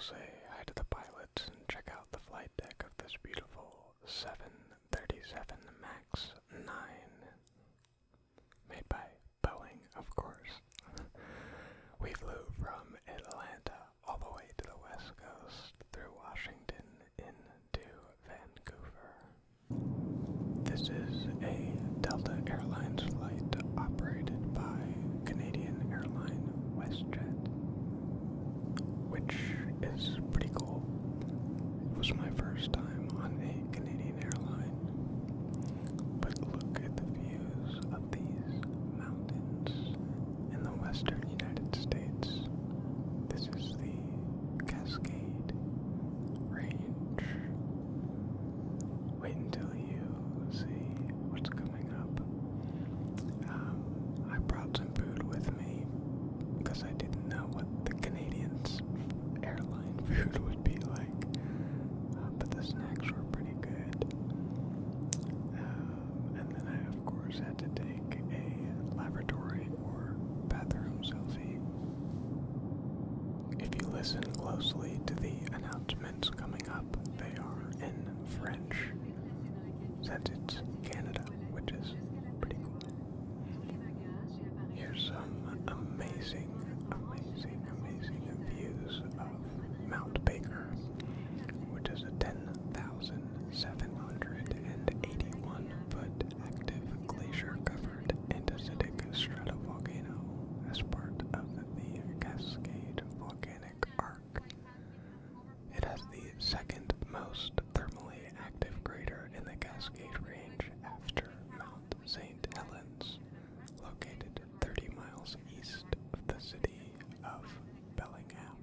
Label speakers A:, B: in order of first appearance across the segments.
A: say hi to the pilots and check out the flight deck of this beautiful 737 MAX 9, made by Boeing, of course. We flew from Atlanta all the way to the West Coast through Washington into Vancouver. This is a Delta Airlines flight operated by Canadian airline WestJet, which is pretty cool. It was my first time on a Canadian airline, but look at the views of these mountains in the western United States. This is the Cascade Range. Wait until you see what's coming up. I brought some food with me because I didn't know what the Canadians' airline food would be like, but the snacks were pretty good. And then I, of course, had to take a lavatory or bathroom selfie. If you listen closely to the announcements coming up, they are in French, since it's Canada, which is pretty cool. Here's some amazing views of Mount Baker, which is a 10,781-foot active glacier-covered andesitic stratovolcano as part of the Cascade Volcanic Arc. It has the second most thermally active crater in the Cascade Range after Mount St. Helens, located 30 miles east of the city of Bellingham.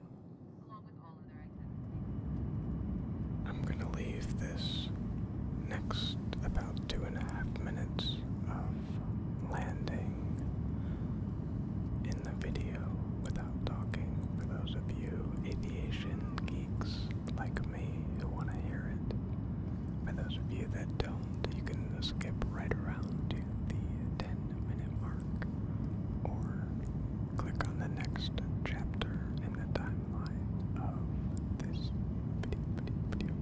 A: I'm gonna leave this next about 2.5 minutes of landing in the video without talking for those of you aviation geeks like me who want to hear it. For those of you that don't, you can skip right around to the 10-minute mark or click on the next chapter in the timeline of this video.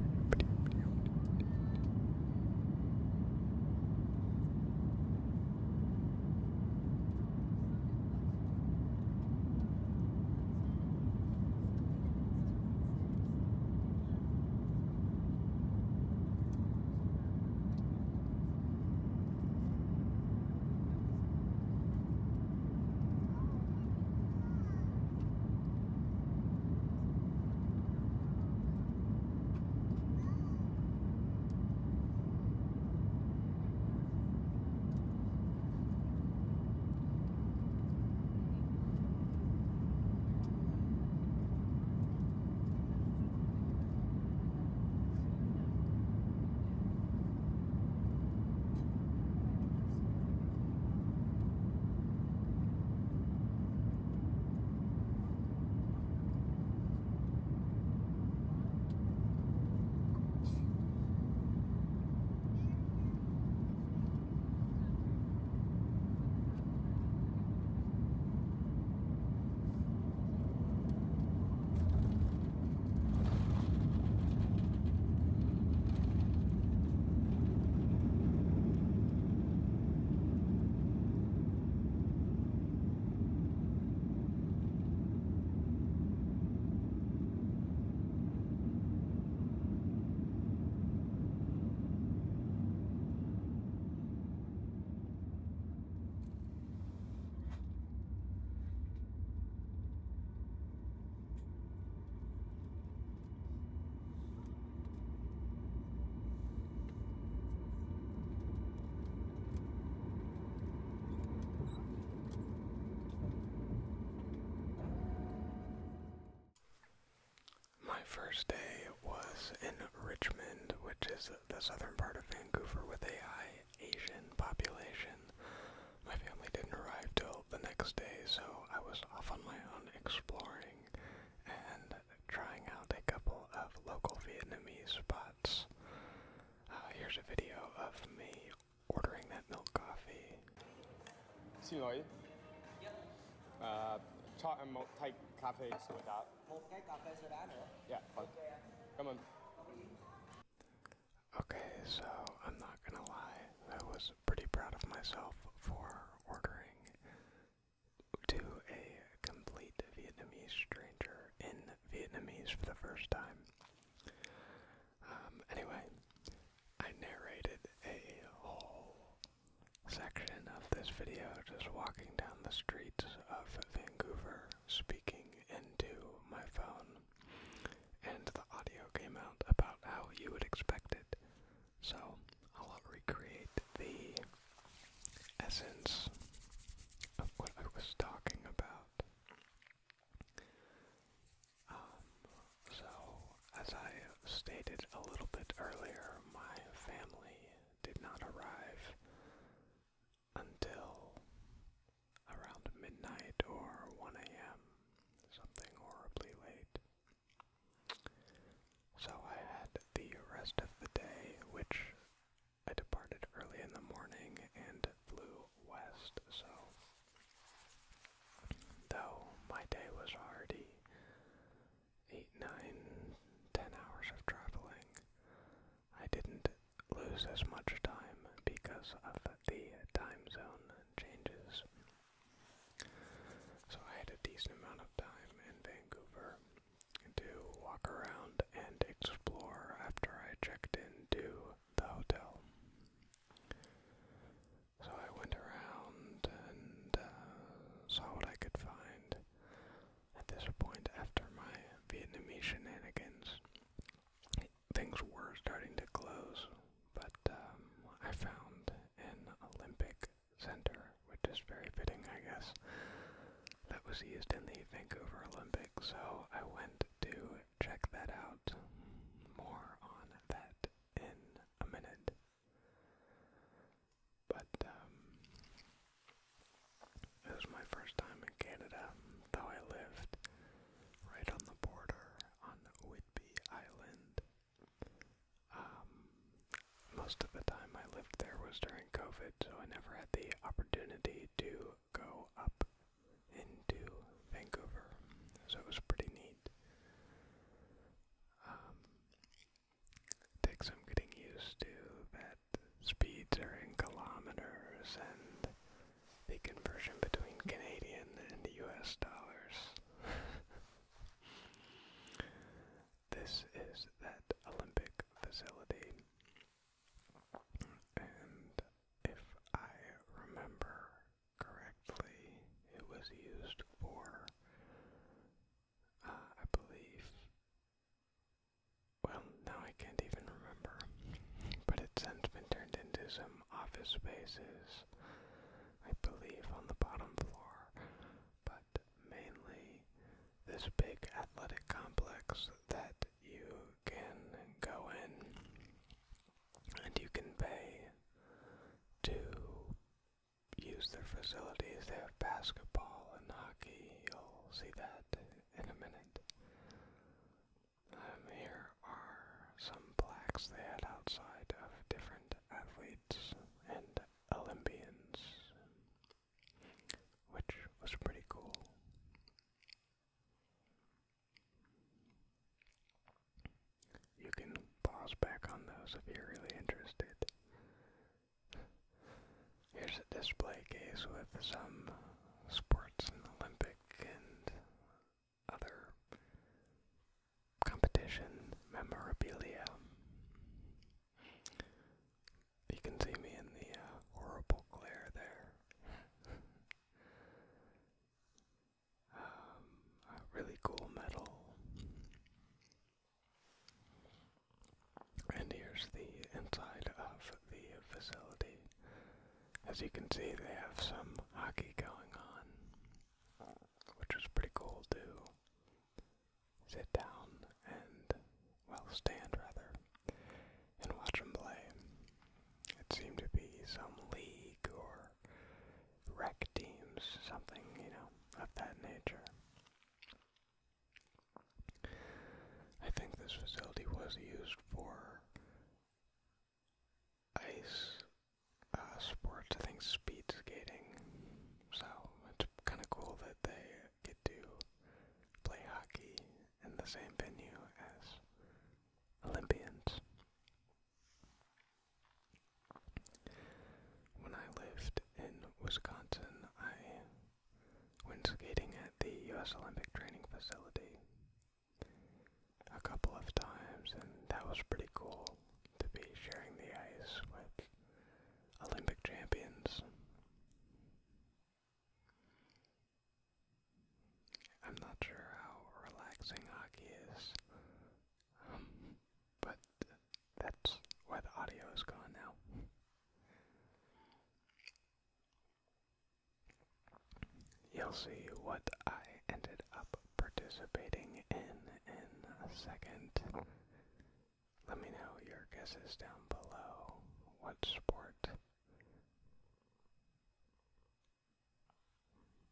A: My first day was in Richmond, which is the southern part of Vancouver with a high Asian population. My family didn't arrive till the next day, so I was off on my own exploring and trying out a couple of local Vietnamese spots. Here's a video of me ordering that milk coffee.
B: Xin lỗi. một thay cà phê soda.
C: Một cái cà phê soda nữa.
B: Yeah, come on.
A: Okay, so I'm not gonna lie, I was pretty proud of myself for ordering to a complete Vietnamese stranger in Vietnamese for the first time. Anyway, I narrated a whole section of this video just walking down the streets of Vancouver, speaking into my phone, and the audio came out about how you would expect it. So, I'll recreate the essence of what I was talking about. So, as I stated a little bit earlier, my family did not arrive until around midnight or 1 a.m., something horribly late. So I had the rest of the day, which I departed early in the morning and flew west, so though my day was already 8, 9, 10 hours of traveling, I didn't lose as much time because of the time zone changes. So I had a decent amount of time in Vancouver to walk around and explore after I checked into the hotel. So I went around and saw what I could find. At this point, after my Vietnamese shenanigans, things were starting to close, but I found an Olympic Center, which is very fitting, I guess, that was used in the Vancouver Olympics, so I went to check that out. More on that in a minute. But it was my first time in Canada, though I lived right on the border on Whidbey Island. Most of the time I lived there was during COVID, so I never had the opportunity to go up into Vancouver, so it was pretty neat. Takes some getting used to that speeds are in kilometers and the conversion between Canadian and US dollars. This is that Olympic facility, and if I remember correctly, it was used for, I believe, well, now I can't even remember, but it's since been turned into some office spaces, I believe, on the bottom floor, but mainly this big athletic complex that you can go in and you can pay to use their facilities. They have basketball and hockey. You'll see that in a minute. Here are some plaques they had outside of different athletes and Olympians, which was pretty cool. You can pause back on those if you're really interested. Here's a display case with some sports and Olympic and other competition memorabilia. You can see me in the horrible glare there. A really cool medal. And here's the inside of the facility. As you can see, they have some hockey going on, which is pretty cool to sit down and, well, stand rather, and watch them play. It seemed to be some league or rec teams, something, of that nature. I think this facility was used for ice sports, I think speed skating, so it's kind of cool that they get to the same venue as Olympians. When I lived in Wisconsin, I went skating at the U.S. Olympic Training Facility a couple of times, and that was pretty cool to be sharing the ice with Olympic champions. I'm not sure how relaxing hockey is, but that's why the audio is gone now. You'll see what I ended up participating in a second. Let me know your guesses down below. What sport?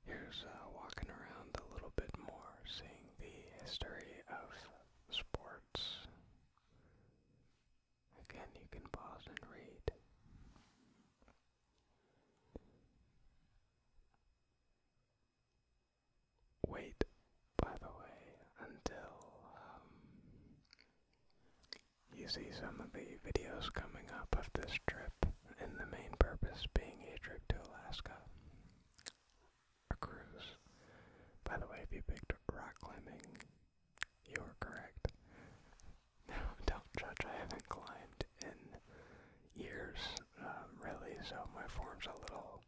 A: Here's walking around a little bit more, seeing the history of sports. Again, you can pause and read. Wait, by the way, until you see some of the videos coming up of this trip, and the main purpose being a trip to Alaska. A cruise. By the way, if you picked rock climbing, you were correct. Now, don't judge, I haven't climbed in years, really, so my form's a little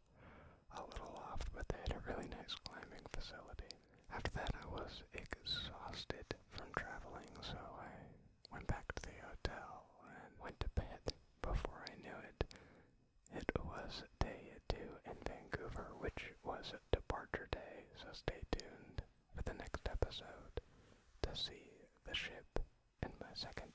A: off, but they had a really nice climbing facility. After that, I was exhausted from traveling, so I went back to the hotel and went to bed. Before I knew it, it was day 2 in Vancouver, which was departure day, so stay tuned for the next episode to see the ship and my second